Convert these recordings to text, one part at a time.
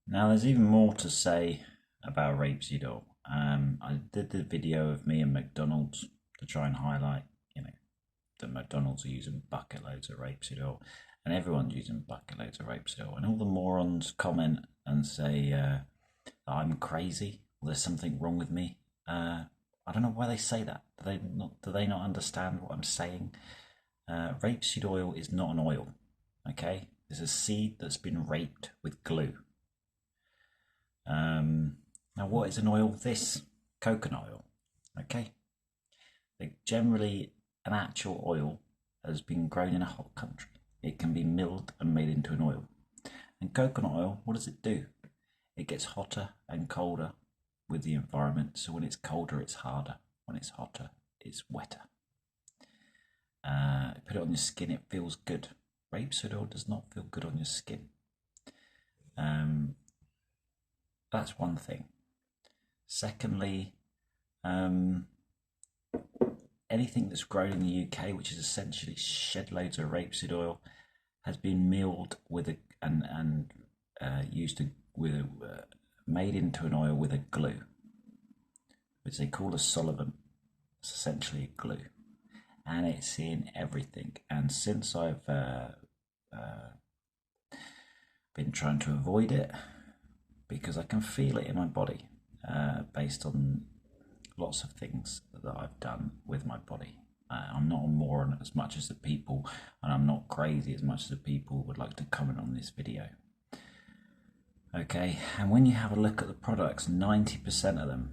Now, there's even more to say about rapeseed oil. I did the video of me and McDonald's to try and highlight, that McDonald's are using bucket loads of rapeseed oil, and everyone's using bucket loads of rapeseed oil. And all the morons comment and say that I'm crazy, or there's something wrong with me. I don't know why they say that. Do they not understand what I'm saying? Rapeseed oil is not an oil. Okay, it's a seed that's been raped with glue. Now, what is an oil? This coconut oil. Okay, generally, an actual oil has been grown in a hot country. It can be milled and made into an oil. And coconut oil, what does it do? It gets hotter and colder with the environment. So when it's colder, it's harder. When it's hotter, it's wetter. Put it on your skin, it feels good. Rapeseed oil does not feel good on your skin. That's one thing. Secondly, anything that's grown in the UK, which is essentially shed loads of rapeseed oil, has been milled with made into an oil with a glue, which they call a solvent. It's essentially a glue, and it's in everything. And since I've been trying to avoid it, because I can feel it in my body, based on lots of things that I've done with my body. I'm not a moron as much as the people, and I'm not crazy as much as the people would like to comment on this video. Okay, and when you have a look at the products, 90% of them,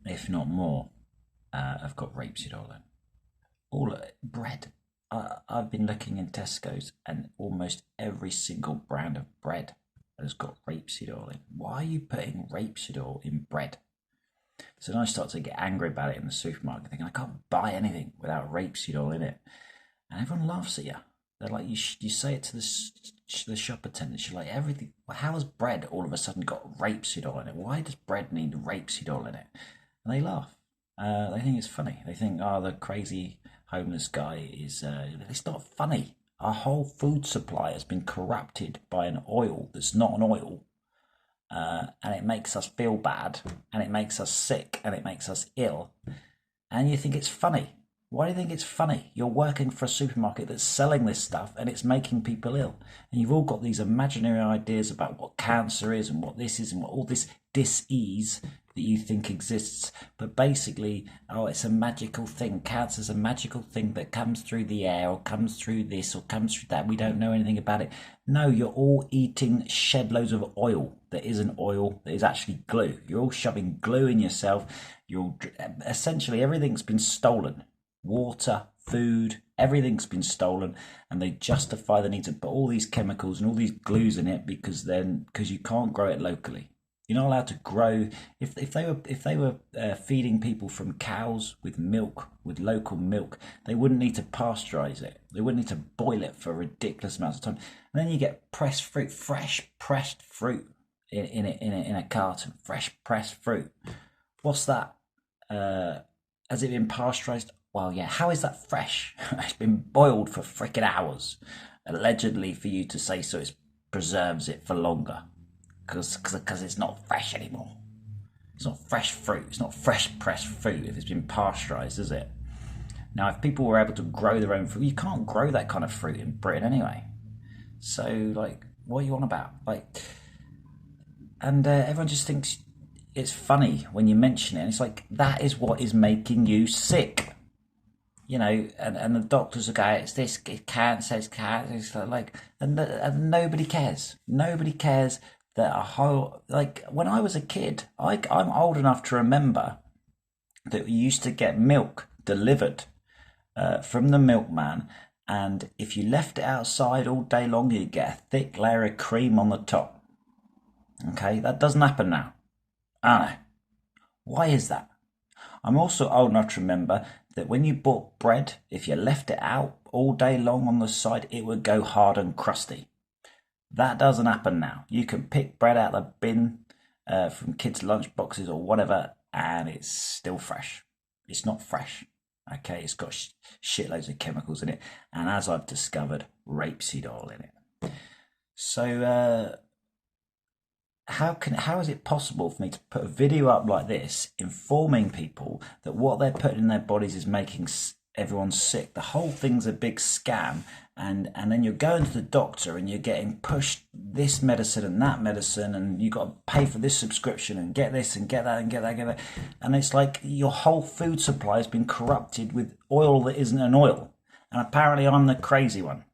if not more, have got rapeseed oil in. All bread. I've been looking in Tesco's, and almost every single brand of bread has got rapeseed oil in. Why are you putting rapeseed oil in bread? So then I start to get angry about it in the supermarket, thinking I can't buy anything without rapeseed oil in it. And everyone laughs at you. They're like, you say it to the shop attendants, you're like, everything. Well, how has bread all of a sudden got rapeseed oil in it? Why does bread need rapeseed oil in it? And they laugh. They think it's funny. They think, oh, the crazy homeless guy is. It's not funny. Our whole food supply has been corrupted by an oil that's not an oil. And it makes us feel bad, and it makes us sick, and it makes us ill. And you think it's funny. Why do you think it's funny? You're working for a supermarket that's selling this stuff, and it's making people ill. And you've all got these imaginary ideas about what cancer is and what this is and what all this dis-ease that you think exists. But basically, oh, it's a magical thing. Cancer's a magical thing that comes through the air, or comes through this, or comes through that. We don't know anything about it. No, you're all eating shed loads of oil that isn't oil, that is actually glue. You're all shoving glue in yourself. Essentially, everything's been stolen. Water, food, everything's been stolen, and they justify the need to put all these chemicals and all these glues in it because you can't grow it locally. You're not allowed to grow. If they were feeding people from cows with milk, with local milk, they wouldn't need to pasteurize it. They wouldn't need to boil it for ridiculous amounts of time. And then you get pressed fruit, fresh pressed fruit in a carton. Fresh pressed fruit. What's that? Has it been pasteurized? Well, yeah. How is that fresh? It's been boiled for freaking hours, allegedly, for you to say so. It preserves it for longer. Because it's not fresh anymore. It's not fresh fruit. It's not fresh pressed fruit if it's been pasteurised, is it? Now, if people were able to grow their own fruit, you can't grow that kind of fruit in Britain anyway. So, like, what are you on about? And everyone just thinks it's funny when you mention it. And it's like, that is what is making you sick. And the doctors will go, it's this, it's cancer, it's cancer. It's like, and nobody cares. Nobody cares. That when I was a kid, I'm old enough to remember that we used to get milk delivered from the milkman, and if you left it outside all day long, you'd get a thick layer of cream on the top. Okay, that doesn't happen now. I don't know. Why is that? I'm also old enough to remember that when you bought bread, if you left it out all day long on the side, it would go hard and crusty. That doesn't happen now. You can pick bread out of the bin from kids' lunch boxes or whatever, and it's still fresh. It's not fresh. Okay, it's got shitloads of chemicals in it, and as I've discovered, rapeseed oil in it. So how is it possible for me to put a video up like this informing people that what they're putting in their bodies is making everyone sick? The whole thing's a big scam, and then you're going to the doctor and you're getting pushed this medicine and that medicine, and you got to pay for this subscription and get this and get that and get that, and it's like your whole food supply has been corrupted with oil that isn't an oil, and apparently I'm the crazy one.